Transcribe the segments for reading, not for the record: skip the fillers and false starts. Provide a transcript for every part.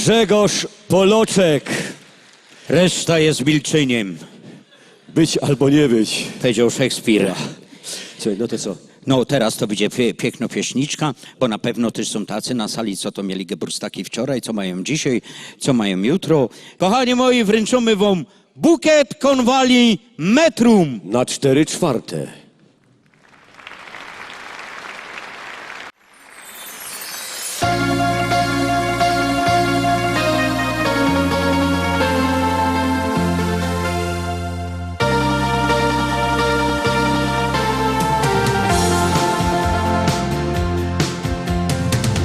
Grzegorz Poloczek. Reszta jest milczeniem. Być albo nie być. Powiedział Szekspir. Słuchaj, no to co? No teraz to będzie piękna pieśniczka, bo na pewno też są tacy na sali, co to mieli geburstaki wczoraj, co mają dzisiaj, co mają jutro. Kochani moi, wręczymy wam bukiet konwali metrum. Na 4/4.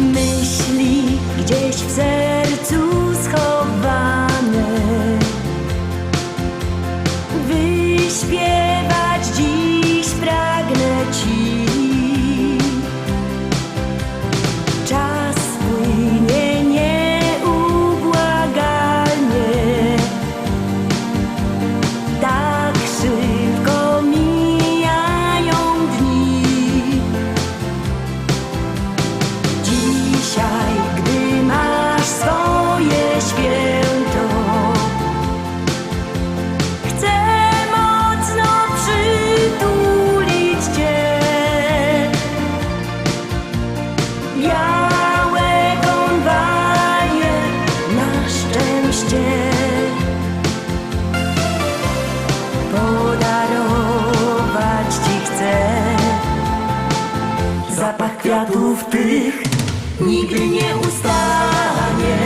Myśli gdzieś w sercu schowane, wyśpiewać dziś pragnę ci. Czas płynie nieubłagalnie, tak szybko mijają dni. Dzisiaj, gdy masz swoje święto, chcę mocno przytulić cię. Białe konwalie na szczęście podarować ci chcę. Zapach kwiatów tych nigdy nie ustanie,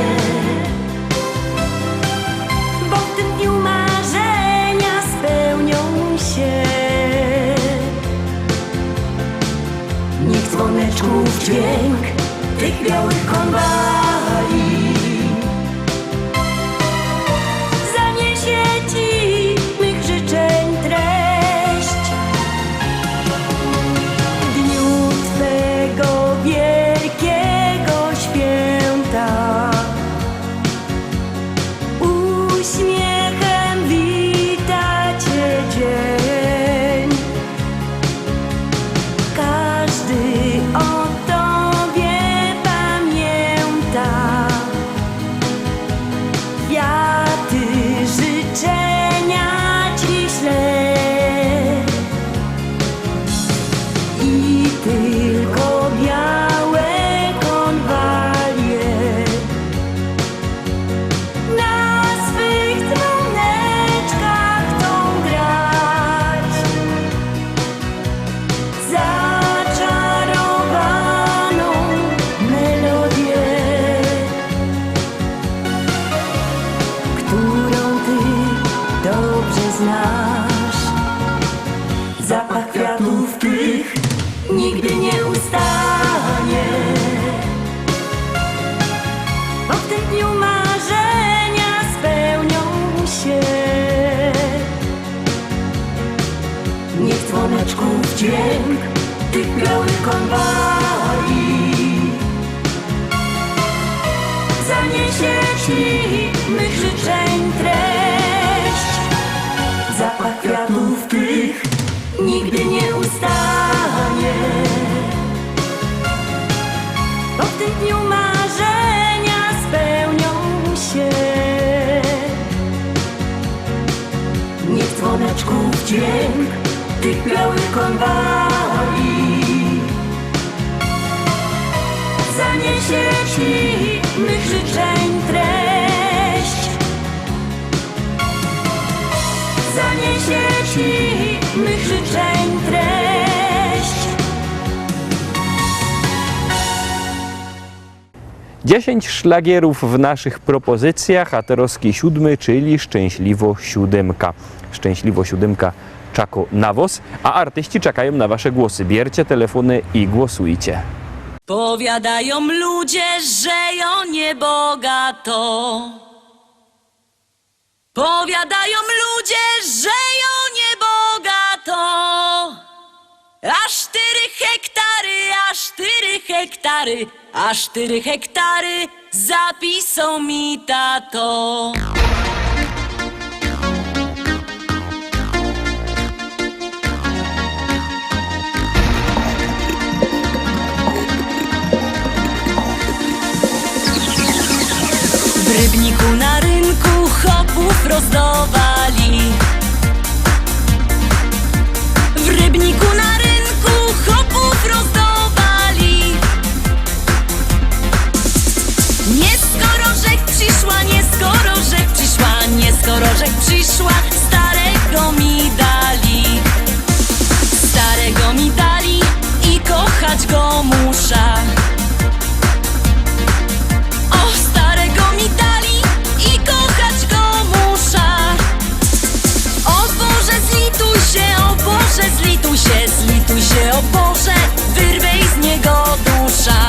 bo w tym dniu marzenia spełnią się. Niech dzwoneczków dźwięk tych białych konwali zaniesie ci mych życzeń treść. W dniu twego wielkiego święta uśmiechem wita cię dzień. Każdy o tobie pamięta. Kwiaty życzenia ci ślę i tylko białe konwalie na swych dzwoneczkach chcą grać zaczarowaną melodię, którą ty dobrze znasz. Zapach kwiatów tych nigdy nie ustanie, bo w tym dniu marzenia spełnią się. Niech dzwoneczków dźwięk tych białych konwali zaniesie ci mych życzeń treść. Zapach kwiatów tych nigdy nie ustanie, bo w tym dniu marzenia spełnią się. Niech dzwoneczków dźwięk tych białych konwali zaniesie ci mych życzeń treść. Zaniesie ci mych życzeń treść. 10 szlagierów w naszych propozycjach, a teraz 7, czyli Szczęśliwo 7. Szczęśliwo 7 Czako Nawos, a artyści czekają na wasze głosy. Bierzcie telefony i głosujcie. Powiadają ludzie, że ją niebogato. Powiadają ludzie, że ją niebogato. A 4 hektary, a 4 hektary, a 4 hektary zapisał mi tato. Rybniku na rynku chopów rozdawali. W Rybniku na rynku chopów rozdawali. Nie skoro rzek przyszła, nie skoro rzek przyszła, nie skoro rzek przyszła, starego mi dali. Starego mi dali i kochać go musza. O, starego mi dali i kochać go musza. O Boże, zlituj się, o Boże, zlituj się, zlituj się, o Boże, wyrwej z niego dusza.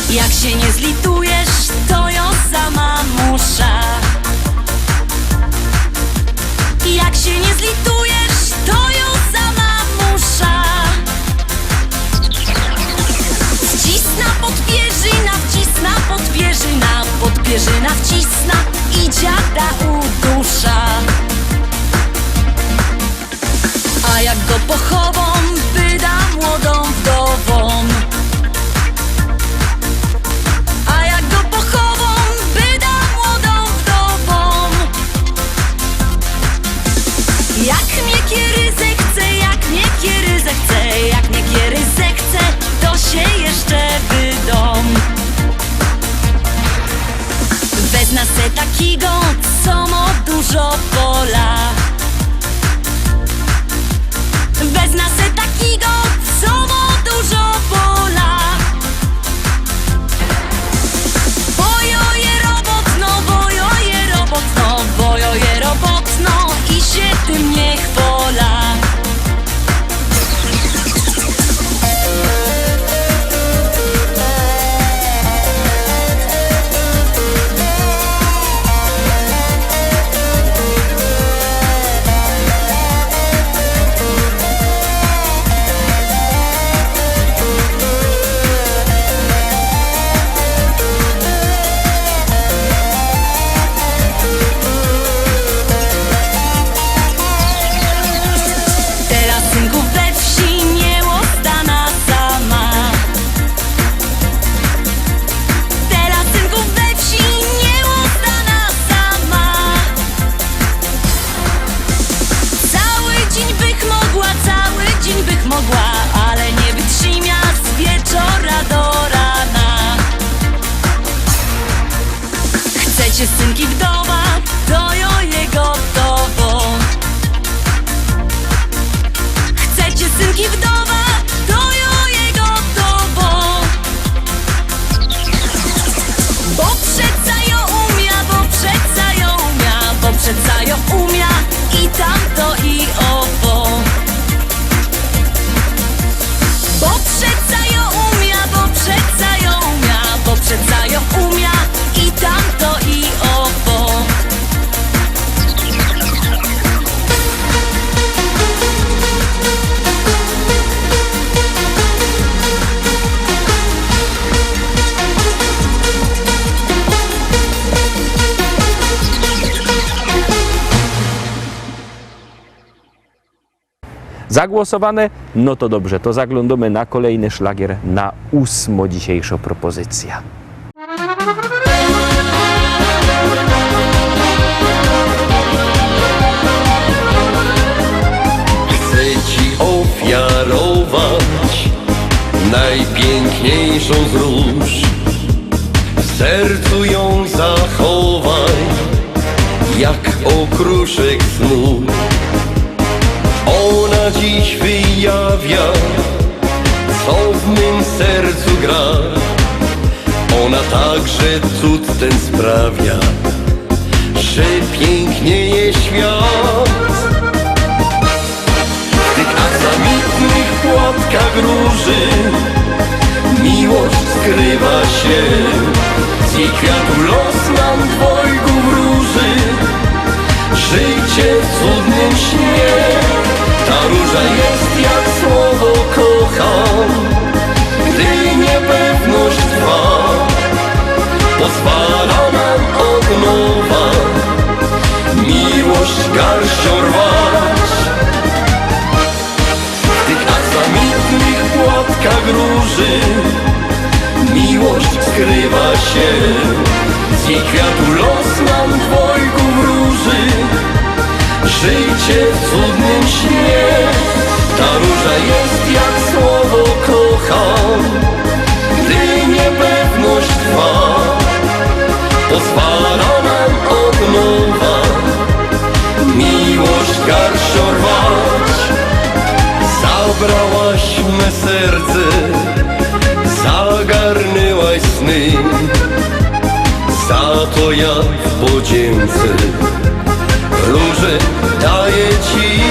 Jak się nie zlitujesz, to ją sama musza. Jak się nie zlitujesz, to ją sama musza. Wcisna podpierzyna, wcisna podpierzyna, podpierzyna wcisna i dziada udusza. A jak go pochową, wyda młodą wdową. A jak go pochową, wyda młodą wdową. Jak mnie kieryzę chce, jak mnie kieryzę chce, jak mnie kieryzę chce, to się jeszcze wydom. Wezna se takiego, co ma dużo pola. Wezna se takiego, co ma dużo pola. Bojo je robotno, bojo je robotno, bojo je robotno i się tym nie chwola. Teraz synków we wsi nie ostana sama. Teraz synków we wsi nie ostana sama. Cały dzień bych mogła, cały dzień bych mogła, ale nie wytrzyma z wieczora do rana. Chcecie synki wdowa, to jo je gotowo. Chcecie synki wdowa, to jo je gotowo. Bo przeca jo umia, bo przeca jo umia, bo przeca jo umia i tamto i owo. Bo przeca jo umia, bo przeca jo umia, bo przeca jo umia i tamto i owo. Zagłosowane? No to dobrze, to zaglądamy na kolejny szlagier, na 8. dzisiejsza propozycja. Chcę ci ofiarować najpiękniejszą z róż. W sercu ją zachowaj, jak okruszek snu. Ona dziś wyjawia, co w mym sercu gra. Ona także cud ten sprawia, że pięknieje świat. W tych aksamitnych płatkach róży miłość skrywa się. Z jej kwiatu los nam dwojgu wróży życie w cudnym śnie. Ta róża jest jak słowo kocham, gdy niepewność trwa. Pozwala nam od nowa miłość garścią rwać. W tych aksamitnych płatkach róży miłość skrywa się. Z jej kwiatu los nam dwojgu wróży. Żyjcie w cudnym śnie. Ta róża jest jak słowo kocham. Gdy niepewność trwa, pozwala nam od nowa miłość garścią rwać. Zabrałaś me serce, zagarnęłaś sny. Za to ja w podzięce róże daję ci.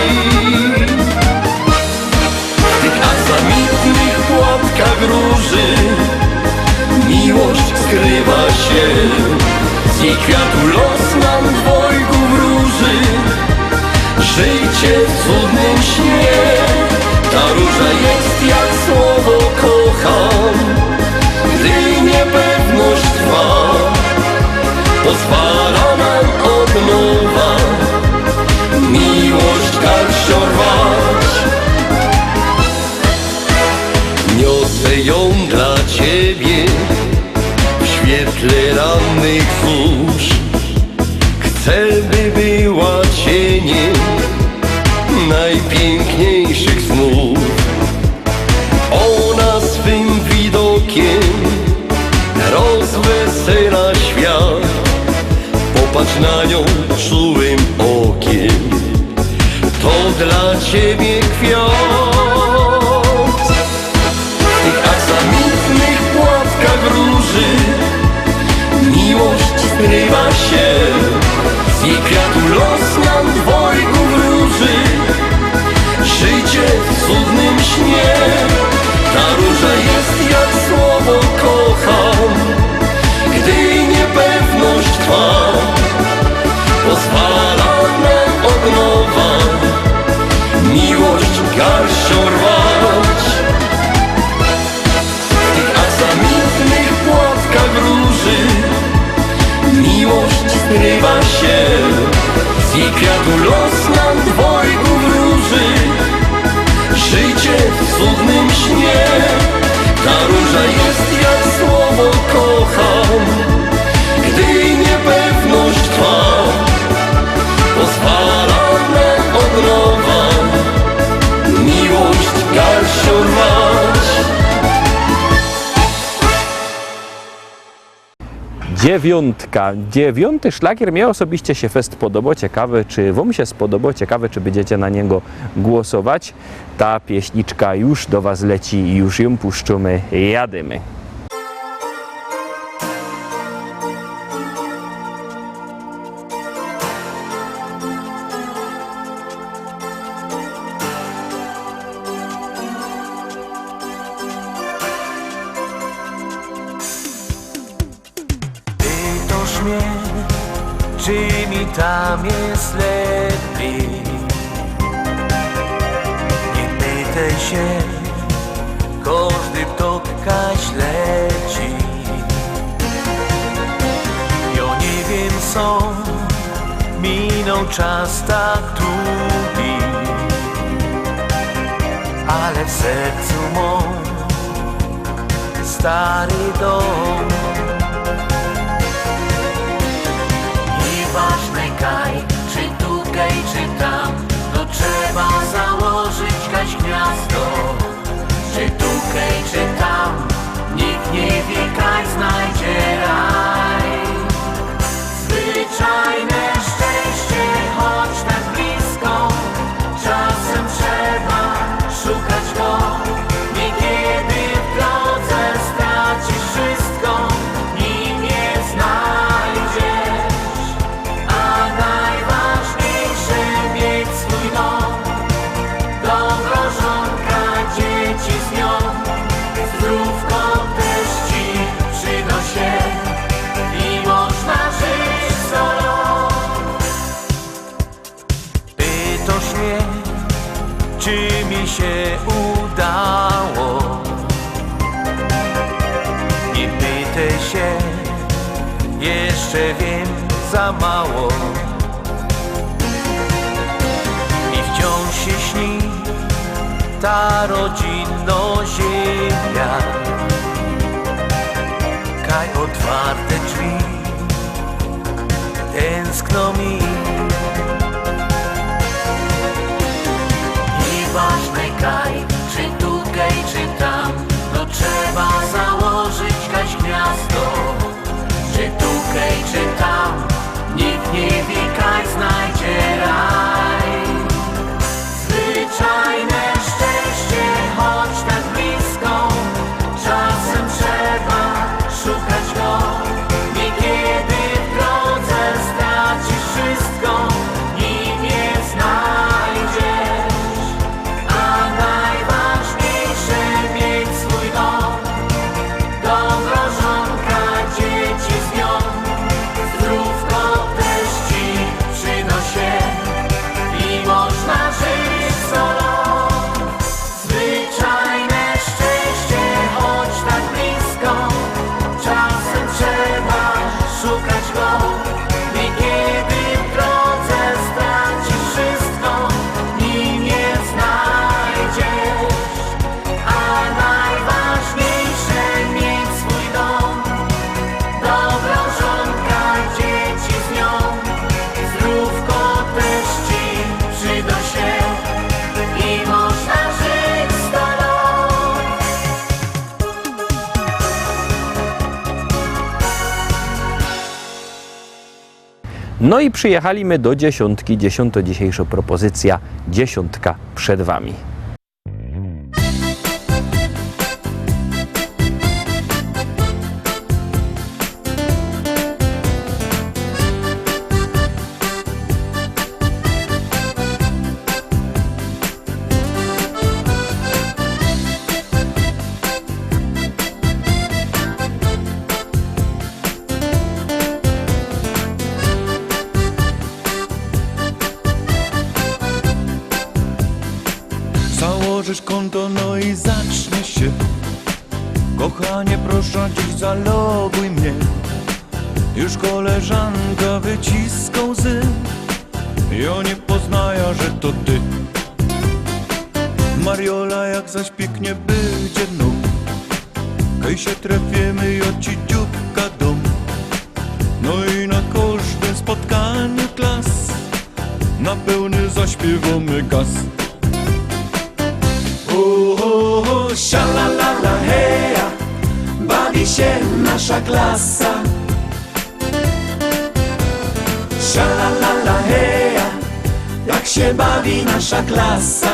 W tych aksamitnych płatkach róży miłość skrywa się. Z jej kwiatu los nam dwojgu wróży. Żyjcie w cudnym śnie. Ta róża jest jak słowo kocham. Gdy niepewność trwa, pozwala nam od nowa miłość garścią rwać. Niosę ją dla ciebie w świetle rannych zórz. Chcę, by była cieniem najpiękniejszych snów. Ona swym widokiem rozwesela świat. Popatrz na nią czułym okiem, to dla ciebie kwiat. W tych aksamitnych płatkach róży miłość skrywa się. Z jej kwiatu los nam dwojgu wróży. Żyjcie w cudnym śnie. Ta róża jest jak słowo kocham. Gdy niepewność trwa, pozwala nam od nowa miłość garścią rwać. W tych aksamitnych płatkach róży miłość skrywa się. Z jej kwiatu los nam dwojgu wróży. Żyjcie w cudnym śnie. Ta róża jest jak słowo kocham. Gdy niepewność trwa, pozwala nam od nowa miłość garścią rwać. Dziewiątka. Dziewiąty szlagier mnie osobiście się fest podobał. Ciekawe, czy wam się spodobał. Ciekawe, czy będziecie na niego głosować. Ta pieśniczka już do was leci i już ją puszczymy. Jadymy. Czy mi tam jest lepiej? Nie pytaj się, każdy ptotka leci. Ja nie wiem, co minął czas tak długi, ale w sercu mą stary dom. Nieważne kaj, czy tutaj, czy tam, to trzeba założyć kaś gniazdo. Czy tutaj, czy tam, nikt nie wie, kaj znajdzie raj. Zwyczajne szczęście, choć tak blisko, czasem trzeba szukać go. Niekiedy w drodze stracisz wszystko, nim nie znajdziesz. A najważniejsze mieć swój dom, dobrożonka, dzieci z nią. Zdrówko też ci przyda się i można żyć 100 lat. Pytasz mnie, czy mi się udało? Nie pytaj się, jeszcze wiem za mało. I wciąż się śni ta rodzinna ziemia. czekaj, otwarte drzwi tęskno mi. Nieważne kaj, czy tutaj, czy tam, no trzeba założyć kaś gniazdo. Czy tutaj, czy tam, nikt nie wie, kaj znajdzie raj. Zwyczajne szczęście, choć tak blisko, czasem trzeba szukać go. Niekiedy w drodze stracisz wszystko, nim je znajdziesz. A najważniejsze mieć swój dom, dobrosządka, dzieci z nią. Zdrówko też ci przynosi i można żyć solo. Zwyczajne szczęście, choć tak blisko, czasem trzeba szukać go. Niekiedy w drodze stracisz wszystko, nim je znajdziesz. A najważniejsze mieć swój dom, dobrosządka, dzieci z nią. Zdrówko też ci przyda się i można żyć 100 lat. No i przyjechaliśmy do dziesiątki. Dziesiąta dzisiejsza propozycja. Dziesiątka przed wami. Założysz konto, no i zacznie się. Kochanie, proszę dziś zaloguj mnie. Już koleżanka wyciska łzy, ja nie poznaję, że to ty. Mariola, jak zaś pięknie będzie, no kaj się trafimy, ja ci dzióbka dom. No i na każdym spotkaniu klas na pełny zaśpiewamy gaz. Sha-la-la-la, heja, bawi się nasza klasa. Sha-la-la-la, heja, jak się bawi nasza klasa.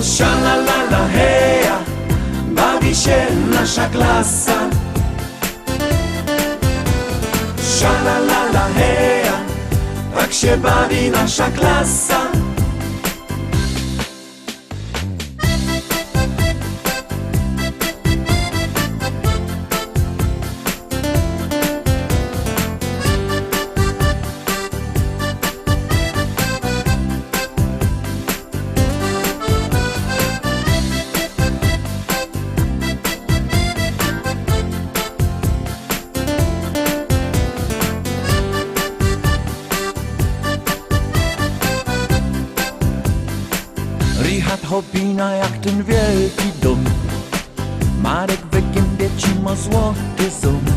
Sha-la-la-la, heja, bawi się nasza klasa. Sha-la-la-la, heja, jak się bawi nasza klasa. Richard Hopina jak ten wielki dom. Marek Wygębieci ma złoty ząb.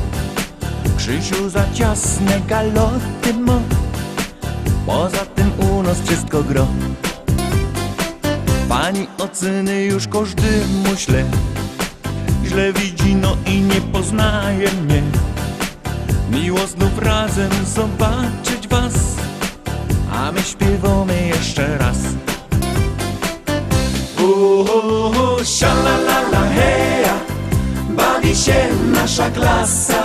Krzysiu za ciasne galoty ma. Poza tym u nas wszystko gro. Pani oceny już każdy mu źle widzi, no i nie poznaje mnie. Miło znów razem zobaczyć was, a my śpiewamy jeszcze raz. Sha-la-la-la, heja, bawi się nasza klasa.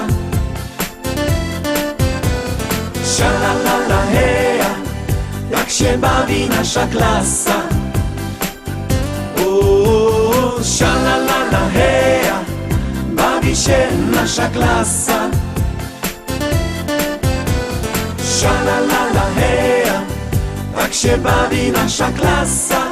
Sha-la-la-la, heja, jak się bawi nasza klasa. Sha-la-la-la, heja, bawi się nasza klasa. Sha-la-la-la, heja, jak się bawi nasza klasa.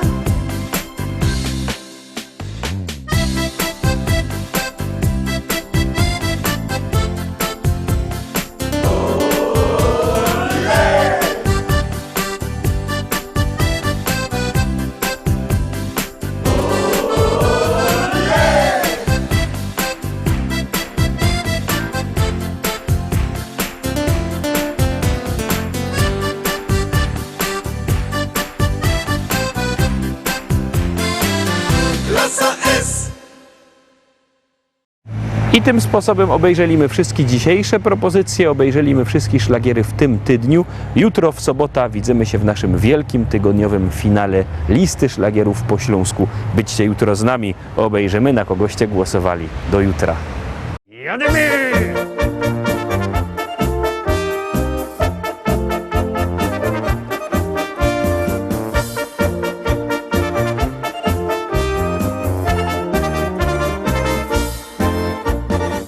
I tym sposobem obejrzeliśmy wszystkie dzisiejsze propozycje, obejrzeliśmy wszystkie szlagiery w tym tydniu. Jutro w sobota widzimy się w naszym wielkim tygodniowym finale listy szlagierów po śląsku. Byćcie jutro z nami, obejrzymy, na kogoście głosowali. Do jutra. Jademy!